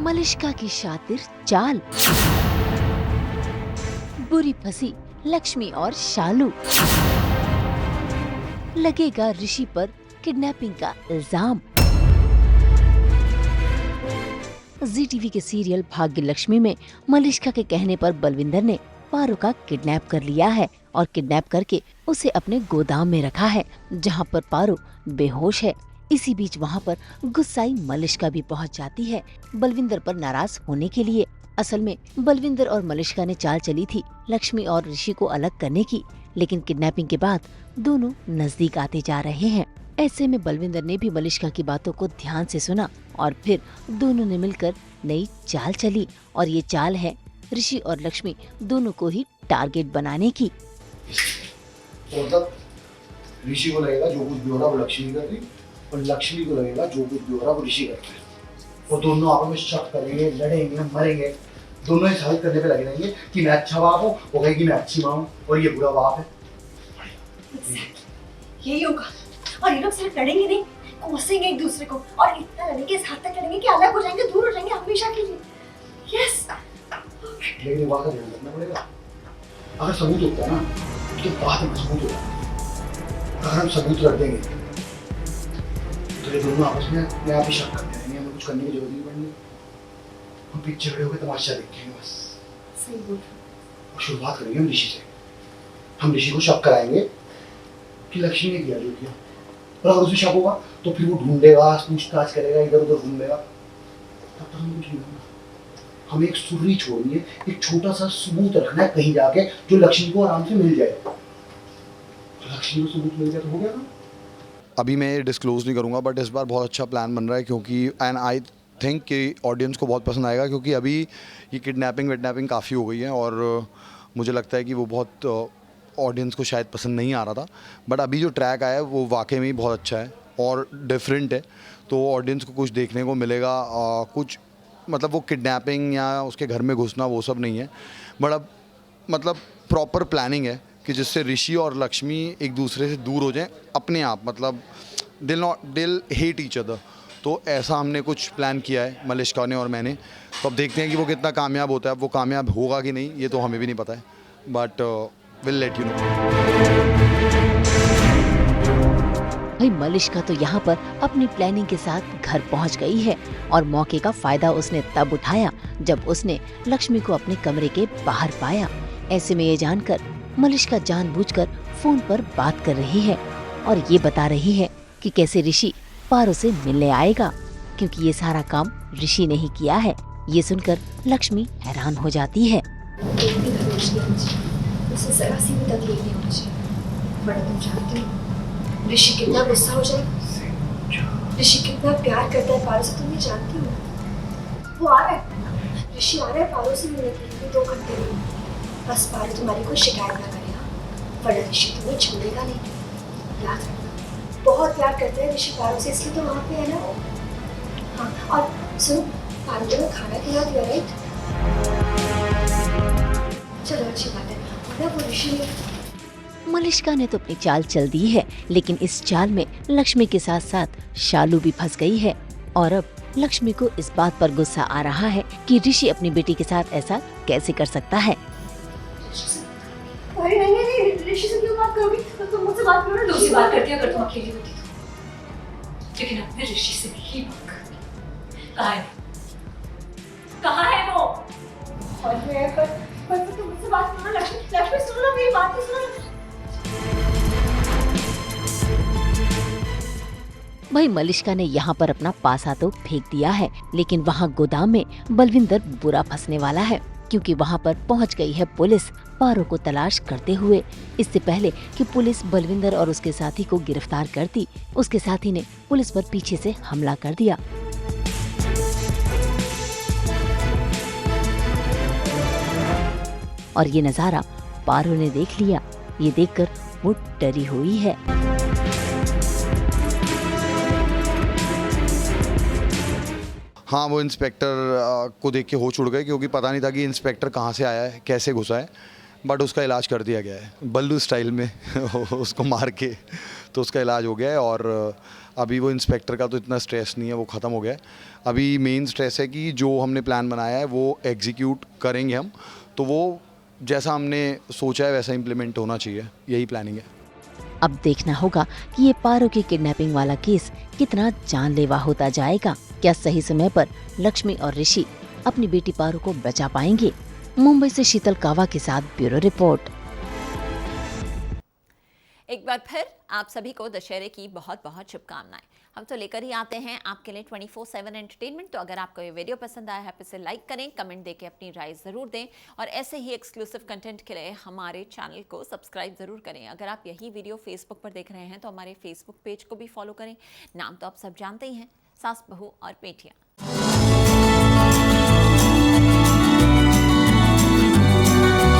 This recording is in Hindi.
मलिष्का की शातिर चाल, बुरी फंसी लक्ष्मी और शालू, लगेगा ऋषि पर किडनैपिंग का इल्जाम। जी टीवी के सीरियल भाग्य लक्ष्मी में मलिष्का के कहने पर बलविंदर ने पारो का किडनैप कर लिया है और किडनैप करके उसे अपने गोदाम में रखा है, जहां पर पारो बेहोश है। इसी बीच वहां पर गुस्साई मलिष्का भी पहुंच जाती है बलविंदर पर नाराज होने के लिए। असल में बलविंदर और मलिष्का ने चाल चली थी लक्ष्मी और ऋषि को अलग करने की, लेकिन किडनैपिंग के बाद दोनों नजदीक आते जा रहे हैं। ऐसे में बलविंदर ने भी मलिष्का की बातों को ध्यान से सुना और फिर दोनों ने मिलकर नई चाल चली, और ये चाल है ऋषि और लक्ष्मी दोनों को ही टारगेट बनाने की। तो मतलब ऋषि को लगेगा जो कुछ भी हो रहा वो लक्ष्मी कर रही, और लक्ष्मी को लगेगा जो कुछ भी हो रहा वो ऋषि कर रहा है, और दोनों आपस में शक करेंगे, लड़ेंगे, मरेंगे, दोनों ही साबित करने पे लगे रहेंगे कि मैं अच्छा बाप हूँ, वो कहेगी मैं अच्छी माँ हूँ और ये बुरा बाप है। यही होगा, और ये लोग सिर्फ लड़ेंगे नहीं, कोसेंगे एक दूसरे को, और इतना लड़ेंगे, इस हद तक लड़ेंगे कि अलग हो जाएंगे, दूर हो जाएंगे हमेशा के लिए। यस। लेकिन एक बात का ध्यान रखना पड़ेगा, अगर सबूत होता है ना तो बात में सबूत होता है। अगर हम सबूत रख देंगे तो ये दोनों आपस में अपने आप ही शक करते रहेंगे, हमें कुछ करने की जरूरत नहीं पड़ेगी, हम पीछे खड़े होकर तमाशा देखेंगे बस। सही बोल रहे और शुरुआत करेंगे हम ऋषि से। हम ऋषि को शक कराएंगे कि लक्ष्मी ने किया जो किया, और अगर उसे शक होगा तो फिर वो ढूंढेगा, पूछताछ करेगा, इधर उधर घूमेगा, तब तक हम कुछ नहीं होगा। हमें एक सुर्री छोड़नी है, एक छोटा सा सबूत रखना है कहीं जाके जो लक्ष्मी को आराम से मिल जाए। लक्ष्मी को सबूत मिल जाए तो हो गया ना। अभी मैं ये डिस्क्लोज नहीं करूँगा, बट इस बार बहुत अच्छा प्लान बन रहा है, क्योंकि एंड आई थिंक कि ऑडियंस को बहुत पसंद आएगा, क्योंकि अभी ये किडनैपिंग काफ़ी हो गई है और मुझे लगता है कि वो बहुत ऑडियंस को शायद पसंद नहीं आ रहा था, बट अभी जो ट्रैक आया है वो वाकई में बहुत अच्छा है और डिफरेंट है, तो ऑडियंस को कुछ देखने को मिलेगा। कुछ मतलब वो किडनैपिंग या उसके घर में घुसना वो सब नहीं है, बट अब मतलब प्रॉपर प्लानिंग है कि जिससे ऋषि और लक्ष्मी एक दूसरे से दूर हो जाएं अपने आप, मतलब दिल हेट ईच अदर। तो ऐसा हमने कुछ प्लान किया है मलिष्का ने और मैंने, तो अब देखते हैं कि वो कितना कामयाब होता है। अब वो कामयाब होगा कि नहीं ये तो हमें भी नहीं पता है, but will let you know. भाई मलिष्का तो यहाँ पर अपनी प्लानिंग के साथ घर पहुँच गई है और मौके का फायदा उसने तब उठाया जब उसने लक्ष्मी को अपने कमरे के बाहर पाया। ऐसे में ये जानकर मलिष्का जानबूझकर फोन पर बात कर रही है और ये बता रही है कि कैसे ऋषि पारो से मिलने आएगा, क्योंकि ये सारा काम ऋषि ने ही किया है। ये सुनकर लक्ष्मी हैरान हो जाती है। उसे जरा सी भी तकलीफ नहीं होनी चाहिए, बट तुम जानती हो ऋषि कितना गुस्सा हो जाए, ऋषि कितना प्यार करता है पारो से, तुम ये जानती हो। वो आ रहा है, ऋषि आ रहा है पारो से मिलने के लिए 2 घंटे में। बस पारो तुम्हारी कोई शिकायत ना करेगा, वरना ऋषि तुम्हें छोड़ेगा नहीं। याद रखना, बहुत प्यार करते हैं ऋषि पारो से, इसलिए तो वहाँ पे है ना। हाँ, और सुनो, पारो को खाना खिला दिया, राइट? चलो अच्छी बात है। वो ऋषि मलिष्का ने तो अपनी चाल चल दी है, लेकिन इस चाल में लक्ष्मी के साथ साथ शालू भी फंस गई है और अब लक्ष्मी को इस बात पर गुस्सा आ रहा है कि ऋषि अपनी बेटी के साथ ऐसा कैसे कर सकता है। नहीं, ऋषि से क्यों बात करोगी? तो तुम मुझसे बात करो ना। तुमसे बात करती अगर तुम अकेली होती तो, लेकिन अब मैं ऋषि से नहीं बात करती। कहाँ है वो? और पर तुम मुझसे बात करो ना। लक्ष्मी सुनो ना, मेरी बात तो सुनो। भाई मलिष्का ने यहाँ पर अपना पासा तो फेंक दिया है, लेकिन वहाँ गोदाम में बलविंदर बुरा फंसने वाला है, क्योंकि वहाँ पर पहुँच गई है पुलिस पारो को तलाश करते हुए। इससे पहले कि पुलिस बलविंदर और उसके साथी को गिरफ्तार करती, उसके साथी ने पुलिस पर पीछे से हमला कर दिया। और ये नजारा पारो ने देख लिया। ये देखकर वो डरी हुई है। हाँ, वो इंस्पेक्टर को देख के होश उड़ गए, क्योंकि पता नहीं था कि इंस्पेक्टर कहाँ से आया है, कैसे घुसा है, बट उसका इलाज कर दिया गया है बल्लू स्टाइल में उसको मार के, तो उसका इलाज हो गया है और अभी वो इंस्पेक्टर का तो इतना स्ट्रेस नहीं है, वो ख़त्म हो गया है। अभी मेन स्ट्रेस है कि जो हमने प्लान बनाया है वो एग्जीक्यूट करेंगे हम, तो वो जैसा हमने सोचा है वैसा इम्प्लीमेंट होना चाहिए, यही प्लानिंग है। अब देखना होगा कि ये पारो की किडनैपिंग वाला केस कितना जानलेवा होता जाएगा। क्या सही समय पर लक्ष्मी और ऋषि अपनी बेटी पारो को बचा पाएंगे? मुंबई से शीतल कावा के साथ ब्यूरो रिपोर्ट। एक बार फिर आप सभी को दशहरे की बहुत बहुत शुभकामनाएं। हम तो लेकर ही आते हैं आपके लिए 24/7 एंटरटेनमेंट। तो अगर आपको ये वीडियो पसंद आया है तो इसे लाइक करें, कमेंट देके अपनी राय ज़रूर दें और ऐसे ही एक्सक्लूसिव कंटेंट के लिए हमारे चैनल को सब्सक्राइब ज़रूर करें। अगर आप यही वीडियो फेसबुक पर देख रहे हैं तो हमारे फेसबुक पेज को भी फॉलो करें। नाम तो आप सब जानते ही हैं, सास बहू और पेटियाँ।